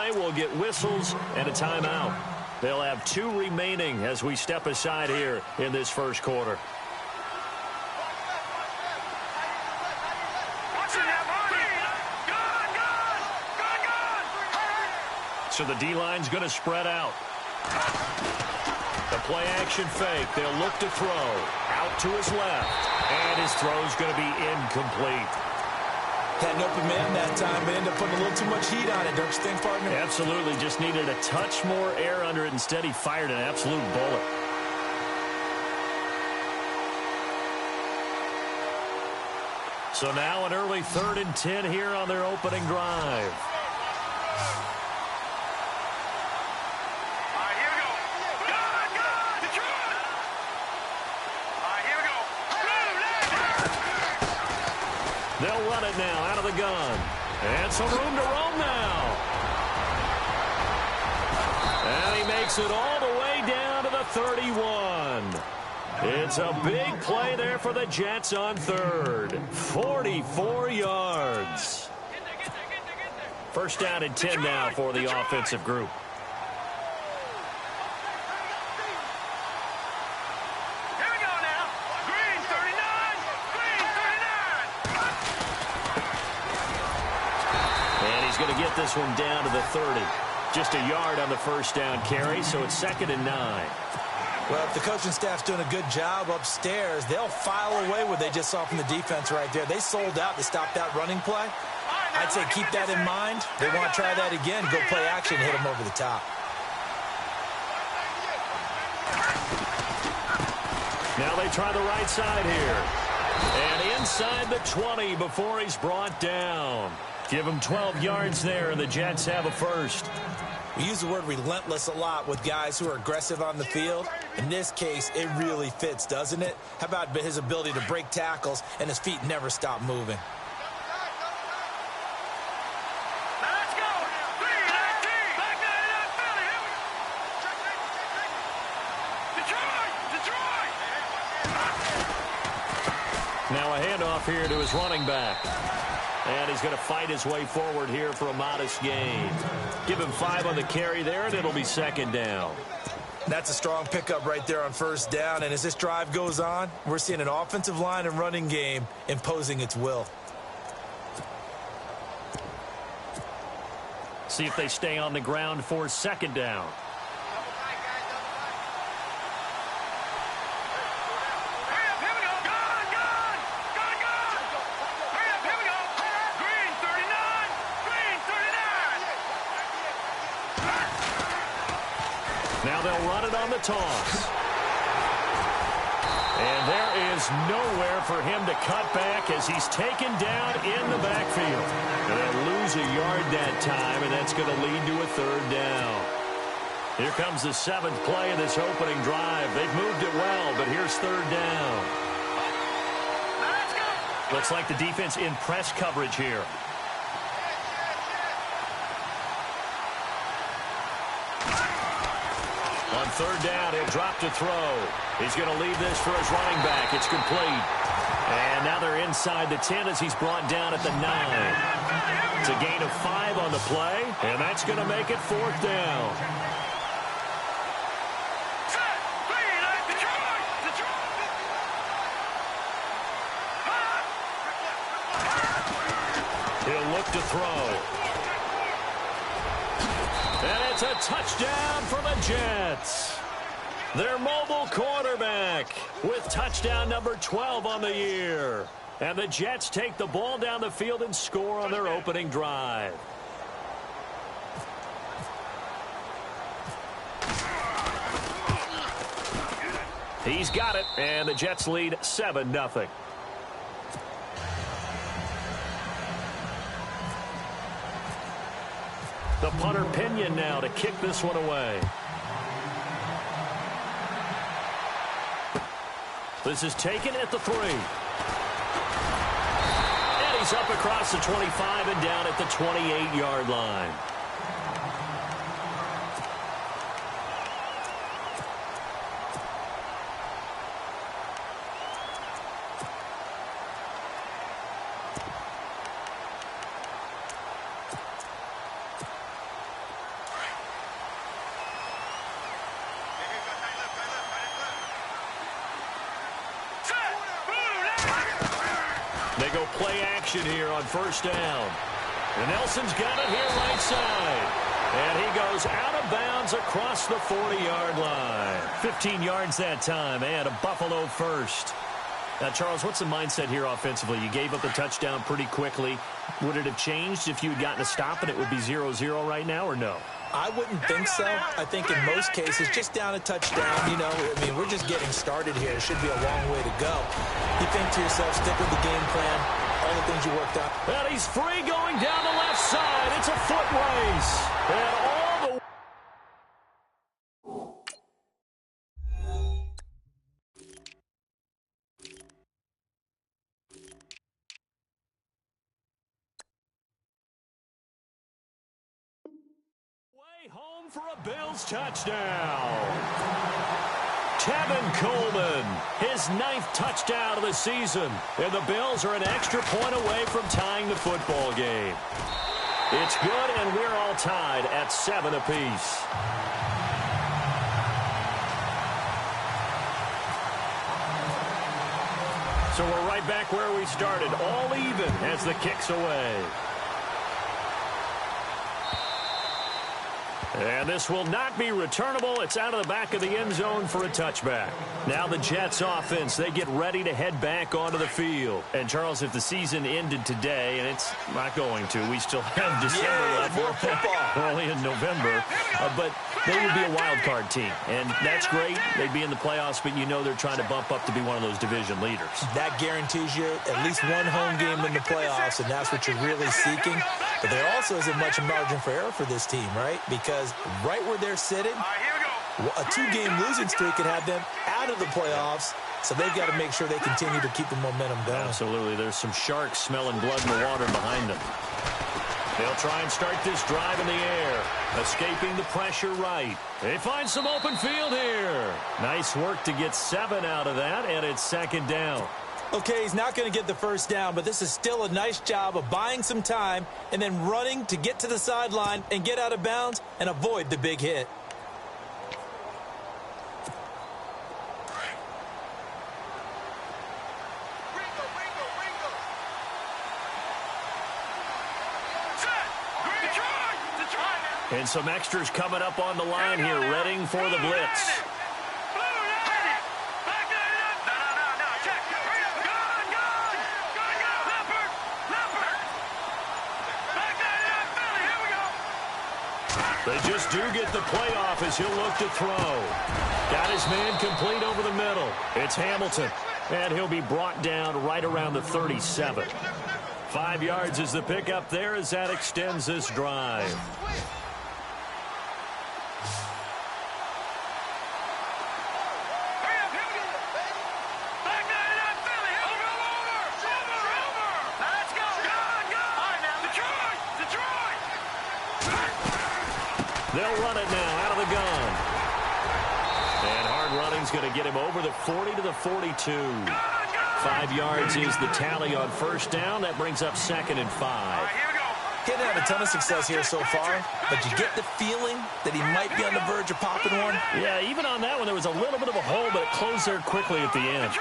play will get whistles and a timeout. They'll have 2 remaining as we step aside here in this first quarter. So the D-line's going to spread out. The play action fake. They'll look to throw. Out to his left. And his throw's going to be incomplete. Had an open man that time, but ended up putting a little too much heat on it, don't you think, partner? Absolutely. Just needed a touch more air under it. Instead, he fired an absolute bullet. So now an early 3rd and 10 here on their opening drive. They'll run it now out of the gun. And some room to roam now. And he makes it all the way down to the 31. It's a big play there for the Jets on 3rd. 44 yards. First down and 10 now for the offensive group. Going to get this one down to the 30. Just a yard on the first down carry, so it's 2nd and 9. Well, if the coaching staff's doing a good job upstairs, they'll file away what they just saw from the defense right there. They sold out to stop that running play. I'd say keep that in mind. They want to try that again, go play action, hit them over the top. Now they try the right side here. And inside the 20 before he's brought down. Give him 12 yards there, and the Jets have a first. We use the word relentless a lot with guys who are aggressive on the field. In this case, it really fits, doesn't it? How about his ability to break tackles and his feet never stop moving? Now a handoff here to his running back. And he's going to fight his way forward here for a modest gain. Give him 5 on the carry there, and it'll be 2nd down. That's a strong pickup right there on first down. And as this drive goes on, we're seeing an offensive line and running game imposing its will. See if they stay on the ground for 2nd down. Now they'll run it on the toss. And there is nowhere for him to cut back as he's taken down in the backfield. And they'll lose a yard that time, and that's going to lead to a 3rd down. Here comes the 7th play of this opening drive. They've moved it well, but here's 3rd down. Looks like the defense in press coverage here. On 3rd down, he'll drop to throw. He's going to leave this for his running back. It's complete. And now they're inside the 10 as he's brought down at the 9. It's a gain of 5 on the play, and that's going to make it 4th down. He'll look to throw. And it's a touchdown for the Jets. Their mobile quarterback with touchdown number 12 on the year. And the Jets take the ball down the field and score on their opening drive. He's got it, and the Jets lead 7-0. The punter Pinion now to kick this one away. This is taken at the 3. And he's up across the 25 and down at the 28-yard line. go play action here on first down. And Nelson's got it here right side. And he goes out of bounds across the 40-yard line. 15 yards that time, and a Buffalo first. Now, Charles, what's the mindset here offensively? You gave up the touchdown pretty quickly. Would it have changed if you had gotten a stop and it would be 0-0 right now, or no? I wouldn't think so. I think in most cases, just down a touchdown, you know, I mean, we're just getting started here. It should be a long way to go. You think to yourself, stick with the game plan, all the things you worked out. And he's free going down the left side. It's a foot race. And all the way home for a Bills touchdown. Tevin Coleman, his 9th touchdown of the season. And the Bills are an extra point away from tying the football game. It's good, and we're all tied at 7 apiece. So we're right back where we started, all even as the kick's away. And this will not be returnable. It's out of the back of the end zone for a touchback. Now the Jets offense, they get ready to head back onto the field. And, Charles, if the season ended today, and it's not going to, we still have December left. More football. We're only in November. But they would be a wild card team. And that's great. They'd be in the playoffs, but you know they're trying to bump up to be one of those division leaders. That guarantees you at least one home game in the playoffs, and that's what you're really seeking. But there also isn't much margin for error for this team, right? Because right where they're sitting, a 2-game losing streak could have them out of the playoffs, so they've got to make sure they continue to keep the momentum going. Absolutely. There's some sharks smelling blood in the water behind them. They'll try and start this drive in the air, escaping the pressure right. They find some open field here. Nice work to get 7 out of that, and it's 2nd down. Okay, he's not going to get the first down, but this is still a nice job of buying some time and then running to get to the sideline and get out of bounds and avoid the big hit. And some extras coming up on the line here, readying for the blitz. They just do get the play off as he'll look to throw. Got his man complete over the middle. It's Hamilton, and he'll be brought down right around the 37. 5 yards is the pickup there as that extends this drive. They'll run it now out of the gun. And hard running's going to get him over the 40 to the 42. 5 yards is the tally on first down. That brings up 2nd and 5. He hasn't had a ton of success here so far, but you get the feeling that he might be on the verge of popping one. Yeah, even on that one, there was a little bit of a hole, but it closed there quickly at the end.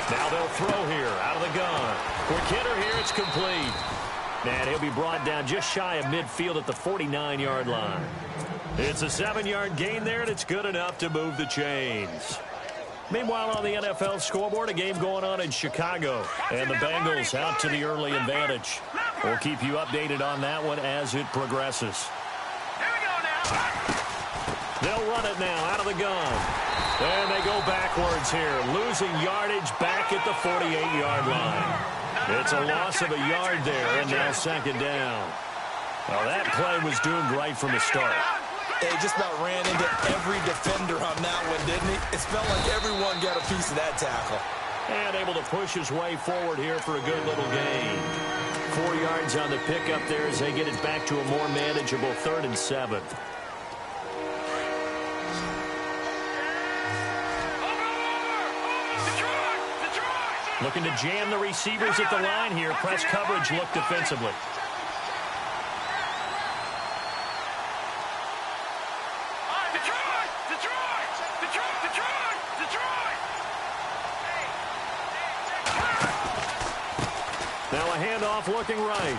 Now they'll throw here out of the gun. Quick hitter here, it's complete. And he'll be brought down just shy of midfield at the 49-yard line. It's a 7-yard gain there, and it's good enough to move the chains. Meanwhile, on the NFL scoreboard, a game going on in Chicago. And the Bengals out to the early advantage. We'll keep you updated on that one as it progresses. They'll run it now out of the gun. And they go backwards here, losing yardage back at the 48-yard line. It's a loss of a yard there, and now 2nd down. Well, that play was doomed right from the start. He just about ran into every defender on that one, didn't he? It felt like everyone got a piece of that tackle. And able to push his way forward here for a good little gain. 4 yards on the pickup there as they get it back to a more manageable 3rd and 7. Looking to jam the receivers at the line here. Press coverage look defensively. Now a handoff looking right.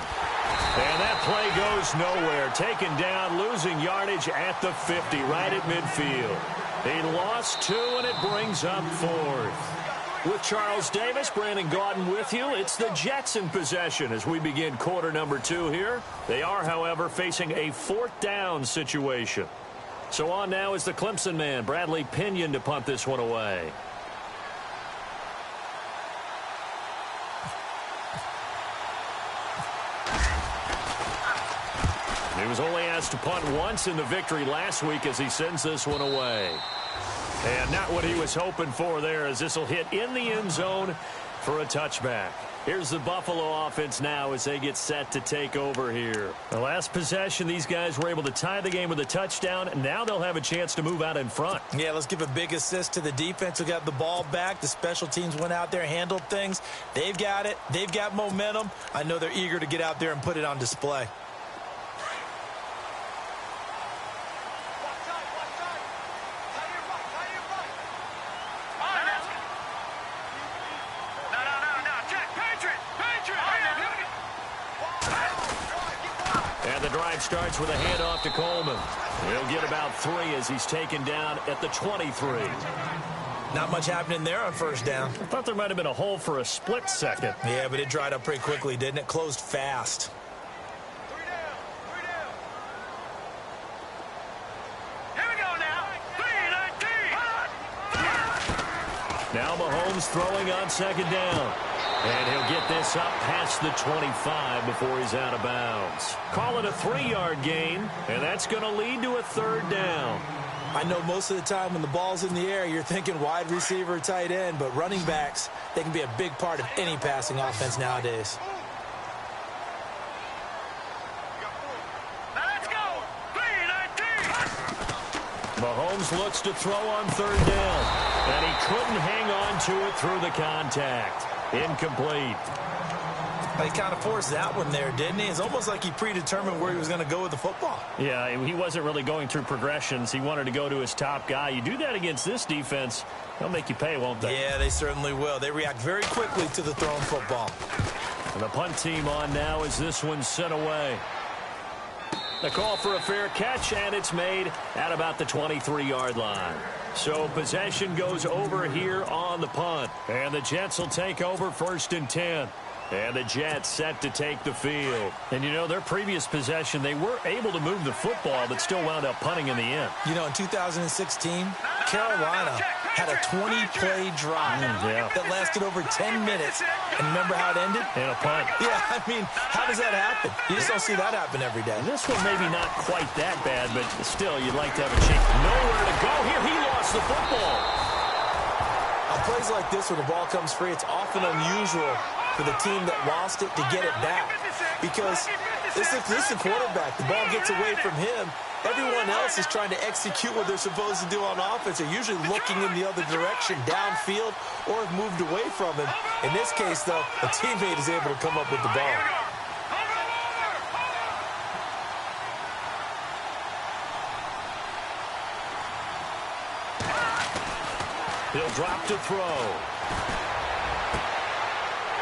And that play goes nowhere. Taken down, losing yardage at the 50, right at midfield. He lost 2, and it brings up 4th. With Charles Davis, Brandon Gaudin with you. It's the Jets in possession as we begin quarter number 2 here. They are, however, facing a 4th down situation. So on now is the Clemson man, Bradley Pinion, to punt this one away. He was only asked to punt once in the victory last week as he sends this one away. And not what he was hoping for there, as this will hit in the end zone for a touchback. Here's the Buffalo offense now as they get set to take over here. The last possession, these guys were able to tie the game with a touchdown. Now they'll have a chance to move out in front. Yeah, let's give a big assist to the defense who got the ball back. The special teams went out there, handled things. They've got it. They've got momentum. I know they're eager to get out there and put it on display. Starts with a handoff to Coleman. He'll get about 3 as he's taken down at the 23. Not much happening there on first down. I thought there might have been a hole for a split second. Yeah, but it dried up pretty quickly, didn't it? Closed fast. Here we go now. 3-19. Now Mahomes throwing on second down. And he'll get this up past the 25 before he's out of bounds. Call it a 3-yard gain, and that's going to lead to a 3rd down. I know most of the time when the ball's in the air, you're thinking wide receiver, tight end, but running backs, they can be a big part of any passing offense nowadays. Let's go! 3-19. Mahomes looks to throw on 3rd down, and he couldn't hang on to it through the contact. Incomplete. He kind of forced that one there, didn't he? It's almost like he predetermined where he was going to go with the football. Yeah, he wasn't really going through progressions. He wanted to go to his top guy. You do that against this defense, they'll make you pay, won't they? Yeah, they certainly will. They react very quickly to the thrown football. And the punt team on now as this one's sent away. The call for a fair catch, and it's made at about the 23-yard line. So possession goes over here on the punt. And the Jets will take over 1st and 10. And the Jets set to take the field. And, you know, their previous possession, they were able to move the football, but still wound up punting in the end. You know, in 2016, Carolina had a 20-play drive that lasted over 10 minutes. And remember how it ended? In a punt. Yeah, I mean, how does that happen? You just don't see that happen every day. This one maybe not quite that bad, but still, you'd like to have a chance. Nowhere to go here. He lost the football. On plays like this, when the ball comes free, it's often unusual for the team that lost it to get it back. Because this is the quarterback. The ball gets away from him. Everyone else is trying to execute what they're supposed to do on offense. They're usually looking in the other direction, downfield, or have moved away from him. In this case, though, a teammate is able to come up with the ball. He'll drop to throw.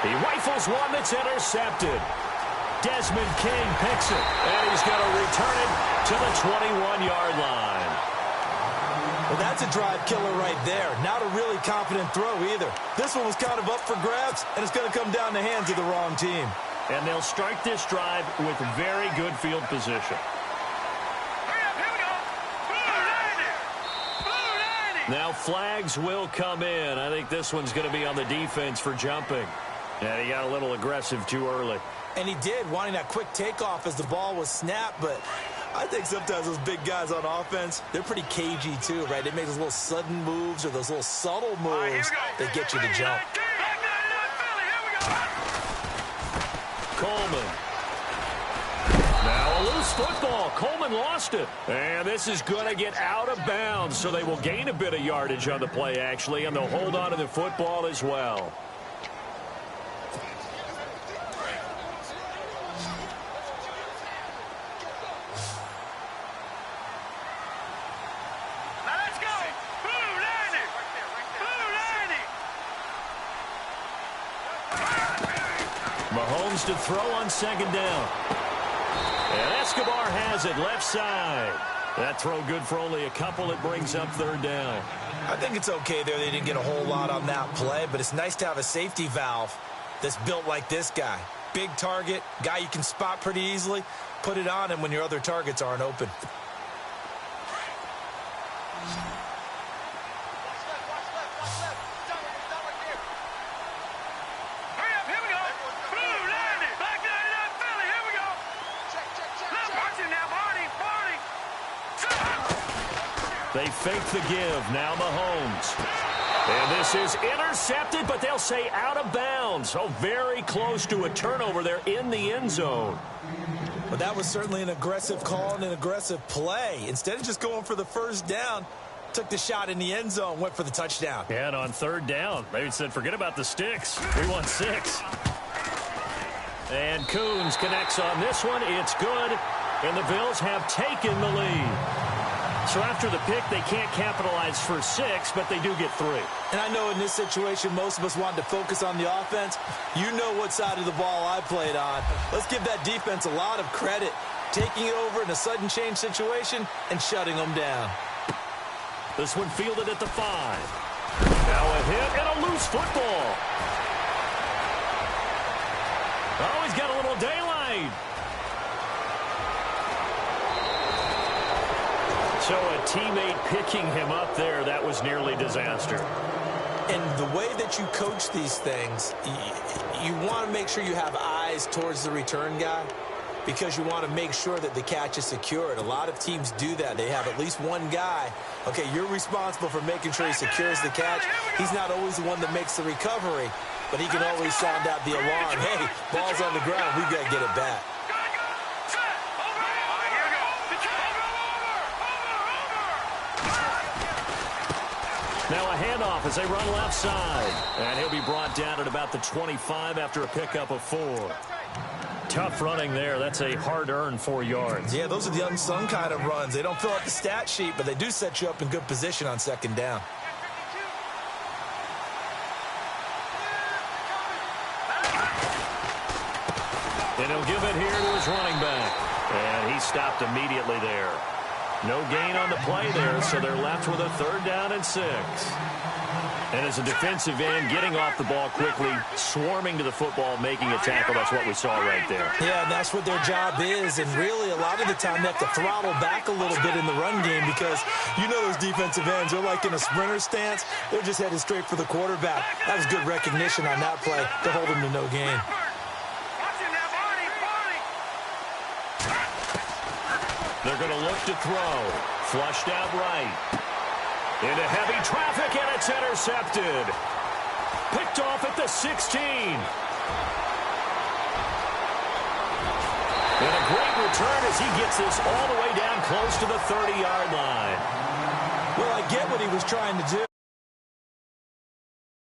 He rifles one that's intercepted. Desmond King picks it, and he's going to return it to the 21-yard line. Well, that's a drive killer right there. Not a really confident throw either. This one was kind of up for grabs, and it's going to come down the hands of the wrong team. And they'll start this drive with very good field position. Now flags will come in. I think this one's going to be on the defense for jumping. And he got a little aggressive too early. And he did, wanting that quick takeoff as the ball was snapped. But I think sometimes those big guys on offense, they're pretty cagey too, right? They make those little sudden moves or those little subtle moves that get you to jump. Coleman. Now a loose football. Coleman lost it. And this is going to get out of bounds, so they will gain a bit of yardage on the play, actually, and they'll hold on to the football as well. Mahomes to throw on second down. And Escobar has it left side. That throw good for only a couple. It brings up third down. I think it's okay there. They didn't get a whole lot on that play, but it's nice to have a safety valve that's built like this guy. Big target, guy you can spot pretty easily. Put it on him when your other targets aren't open. They fake the give. Now Mahomes. And this is intercepted, but they'll say out of bounds. So very close to a turnover there in the end zone. But that was certainly an aggressive call and an aggressive play. Instead of just going for the first down, took the shot in the end zone, went for the touchdown. Yeah, and on third down, they said, forget about the sticks. We want 6. And Coons connects on this one. It's good. And the Bills have taken the lead. So after the pick, they can't capitalize for 6, but they do get 3. And I know in this situation, most of us wanted to focus on the offense. You know what side of the ball I played on. Let's give that defense a lot of credit, taking it over in a sudden change situation and shutting them down. This one fielded at the 5. Now a hit and a loose football. Oh, he's got a little daylight. So a teammate picking him up there, that was nearly disaster. And the way that you coach these things, you want to make sure you have eyes towards the return guy because you want to make sure that the catch is secured. A lot of teams do that. They have at least one guy. Okay, you're responsible for making sure he secures the catch. He's not always the one that makes the recovery, but he can always sound out the alarm. Hey, ball's on the ground. We've got to get it back. Now a handoff as they run left side. And he'll be brought down at about the 25 after a pickup of 4. Tough running there. That's a hard-earned 4 yards. Yeah, those are the unsung kind of runs. They don't fill out the stat sheet, but they do set you up in good position on second down. And he'll give it here to his running back. And he stopped immediately there. No gain on the play there, so they're left with a third down and 6. And as a defensive end, getting off the ball quickly, swarming to the football, making a tackle, that's what we saw right there. Yeah, and that's what their job is. And really, a lot of the time, they have to throttle back a little bit in the run game because you know those defensive ends, they're like in a sprinter stance. They're just headed straight for the quarterback. That was good recognition on that play to hold him to no gain. They're going to look to throw. Flushed out right. Into heavy traffic, and it's intercepted. Picked off at the 16. And a great return as he gets this all the way down close to the 30-yard line. Well, I get what he was trying to do.